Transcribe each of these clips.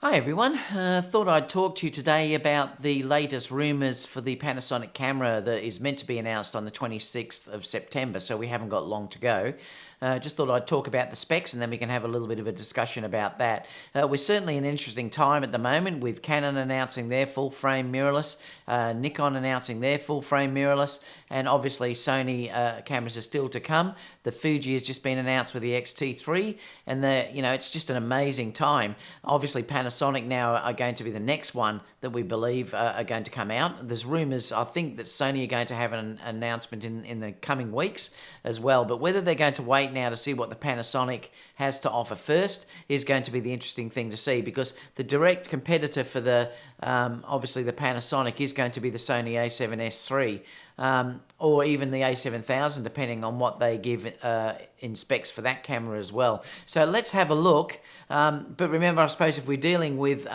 Hi everyone, thought I'd talk to you today about the latest rumours for the Panasonic camera that is meant to be announced on the 26th of September, so we haven't got long to go. Just thought I'd talk about the specs and then we can have a little bit of a discussion about that. We're certainly in an interesting time at the moment with Canon announcing their full frame mirrorless, Nikon announcing their full frame mirrorless, and obviously Sony cameras are still to come. The Fuji has just been announced with the X-T3, and it's just an amazing time. Obviously Panasonic now are going to be the next one that we believe are going to come out. There's rumours, I think, that Sony are going to have an announcement in the coming weeks as well, but whether they're going to wait now to see what the Panasonic has to offer first is going to be the interesting thing to see, because the direct competitor for the obviously the Panasonic is going to be the Sony a7S III, or even the a7000, depending on what they give in specs for that camera as well. So let's have a look. But remember, I suppose if we're dealing with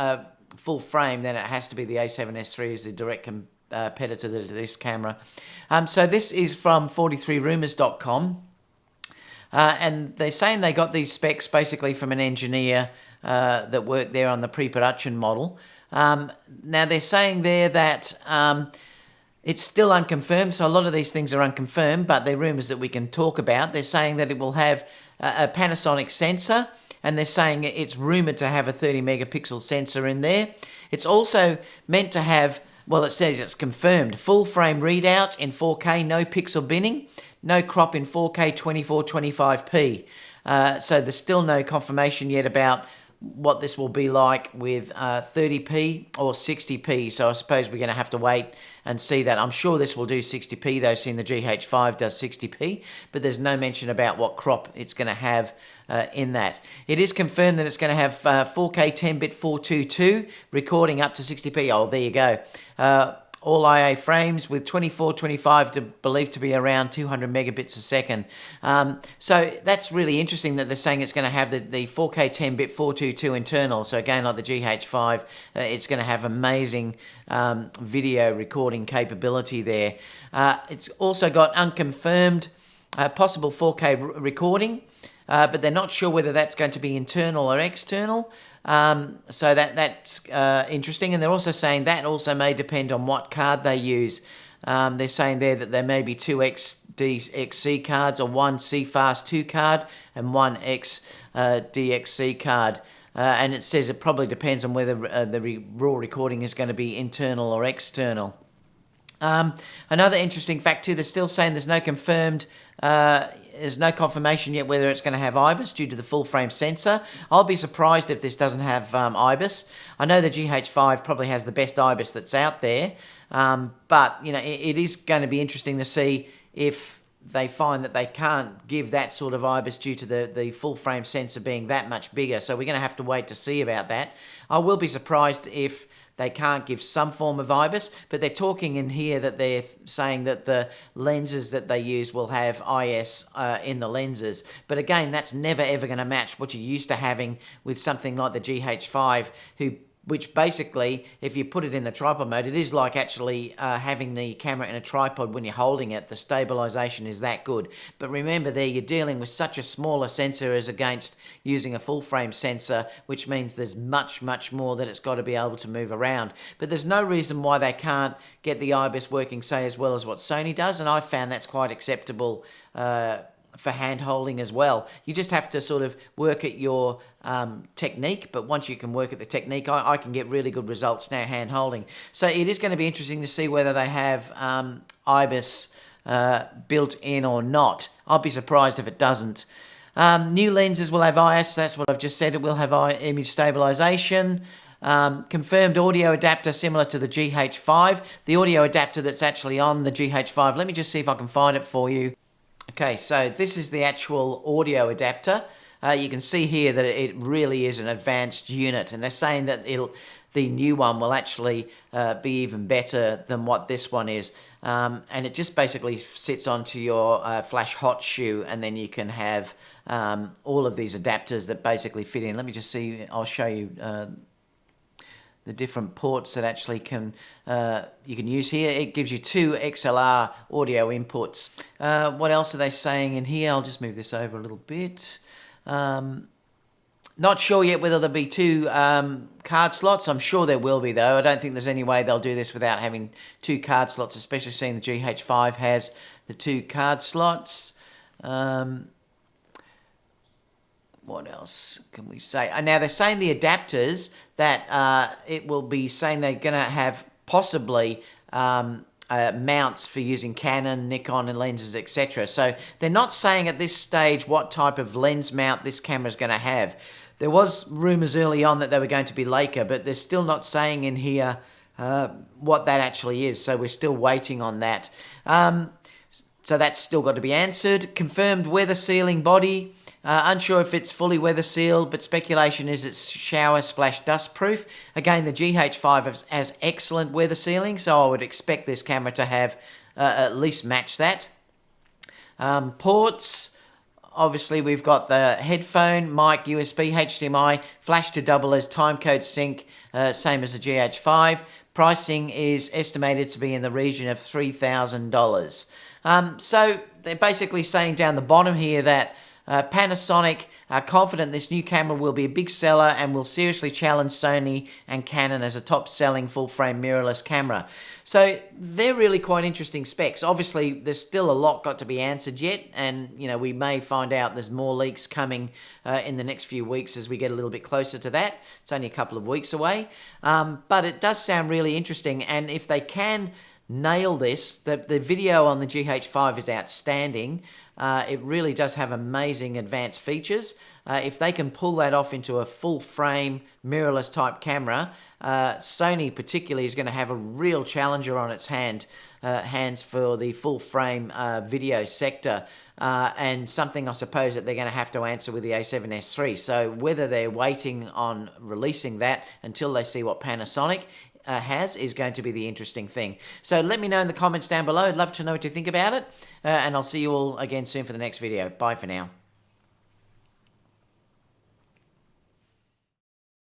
full frame, then it has to be the a7S III as the direct competitor to this camera. So this is from 43rumours.com. And they're saying they got these specs basically from an engineer that worked there on the pre-production model. Now they're saying there that it's still unconfirmed, so a lot of these things are unconfirmed, but they're rumours that we can talk about. They're saying that it will have a Panasonic sensor, and they're saying it's rumoured to have a 30 megapixel sensor in there. It's also meant to have, well, it says it's confirmed, full frame readout in 4K, no pixel binning, no crop in 4K 2425p. So there's still no confirmation yet about what this will be like with 30p or 60p. So I suppose we're going to have to wait and see that. I'm sure this will do 60p though, seeing the GH5 does 60p, but there's no mention about what crop it's going to have in that. It is confirmed that it's going to have 4K 10-bit 422 recording up to 60p. Oh, there you go. All IA frames with 2425 believed to be around 200 megabits a second. So that's really interesting that they're saying it's going to have the 4K 10-bit 422 internal. So again, like the GH5, it's going to have amazing video recording capability there. It's also got unconfirmed possible 4K recording, but they're not sure whether that's going to be internal or external. So that's interesting, and they're also saying that also may depend on what card they use. They're saying there that there may be two XC cards, or one CFast 2 card and one DXC card. And it says it probably depends on whether the raw recording is going to be internal or external. Another interesting fact too, they're still saying there's no confirmation yet whether it's going to have IBIS due to the full frame sensor. I'll be surprised if this doesn't have IBIS. I know the GH5 probably has the best IBIS that's out there, but it is going to be interesting to see if they find that they can't give that sort of IBIS due to the full frame sensor being that much bigger. So we're going to have to wait to see about that. I will be surprised if they can't give some form of IBIS, but they're talking in here that they're saying that the lenses that they use will have IS in the lenses. But again, that's never ever going to match what you're used to having with something like the GH5, which basically, if you put it in the tripod mode, it is like actually having the camera in a tripod when you're holding it. The stabilization is that good. But remember there, you're dealing with such a smaller sensor as against using a full frame sensor, which means there's much, much more that it's got to be able to move around. But there's no reason why they can't get the IBIS working, say, as well as what Sony does, and I found that's quite acceptable for hand holding as well. You just have to sort of work at your technique, but once you can work at the technique, I can get really good results now hand holding. So it is going to be interesting to see whether they have IBIS built in or not. I'll be surprised if it doesn't. New lenses will have IS, that's what I've just said. It will have image stabilization. Confirmed audio adapter similar to the GH5. The audio adapter that's actually on the GH5, let me just see if I can find it for you. Okay, so this is the actual audio adapter. You can see here that it really is an advanced unit, and they're saying that the new one will actually be even better than what this one is. And it just basically sits onto your flash hot shoe, and then you can have all of these adapters that basically fit in. Let me just see, I'll show you the different ports that actually you can use here. It gives you two XLR audio inputs. What else are they saying in here? I'll just move this over a little bit. Not sure yet whether there'll be two card slots. I'm sure there will be, though. I don't think there's any way they'll do this without having two card slots, especially seeing the GH5 has the two card slots. What else can we say? Now, they're saying the adapters that it will be saying they're going to have possibly mounts for using Canon, Nikon and lenses, etc. So they're not saying at this stage what type of lens mount this camera is going to have. There was rumours early on that they were going to be Leica, but they're still not saying in here what that actually is. So we're still waiting on that. So that's still got to be answered. Confirmed weather sealing body. Unsure if it's fully weather sealed, but speculation is it's shower/dust proof. Again, the GH5 has excellent weather sealing, so I would expect this camera to have at least match that. Ports, obviously we've got the headphone, mic, USB, HDMI, flash to double as timecode sync, same as the GH5. Pricing is estimated to be in the region of $3,000. So they're basically saying down the bottom here that Panasonic are confident this new camera will be a big seller and will seriously challenge Sony and Canon as a top-selling full-frame mirrorless camera. So they're really quite interesting specs. Obviously, there's still a lot got to be answered yet, and we may find out there's more leaks coming in the next few weeks as we get a little bit closer to that. It's only a couple of weeks away, but it does sound really interesting, and if they can nail this, the video on the GH5 is outstanding. It really does have amazing advanced features. If they can pull that off into a full frame mirrorless type camera, Sony particularly is going to have a real challenger on its hands for the full frame video sector, and something I suppose that they're going to have to answer with the A7S III. So whether they're waiting on releasing that until they see what Panasonic has is going to be the interesting thing. So let me know in the comments down below. I'd love to know what you think about it, and I'll see you all again soon for the next video. Bye for now.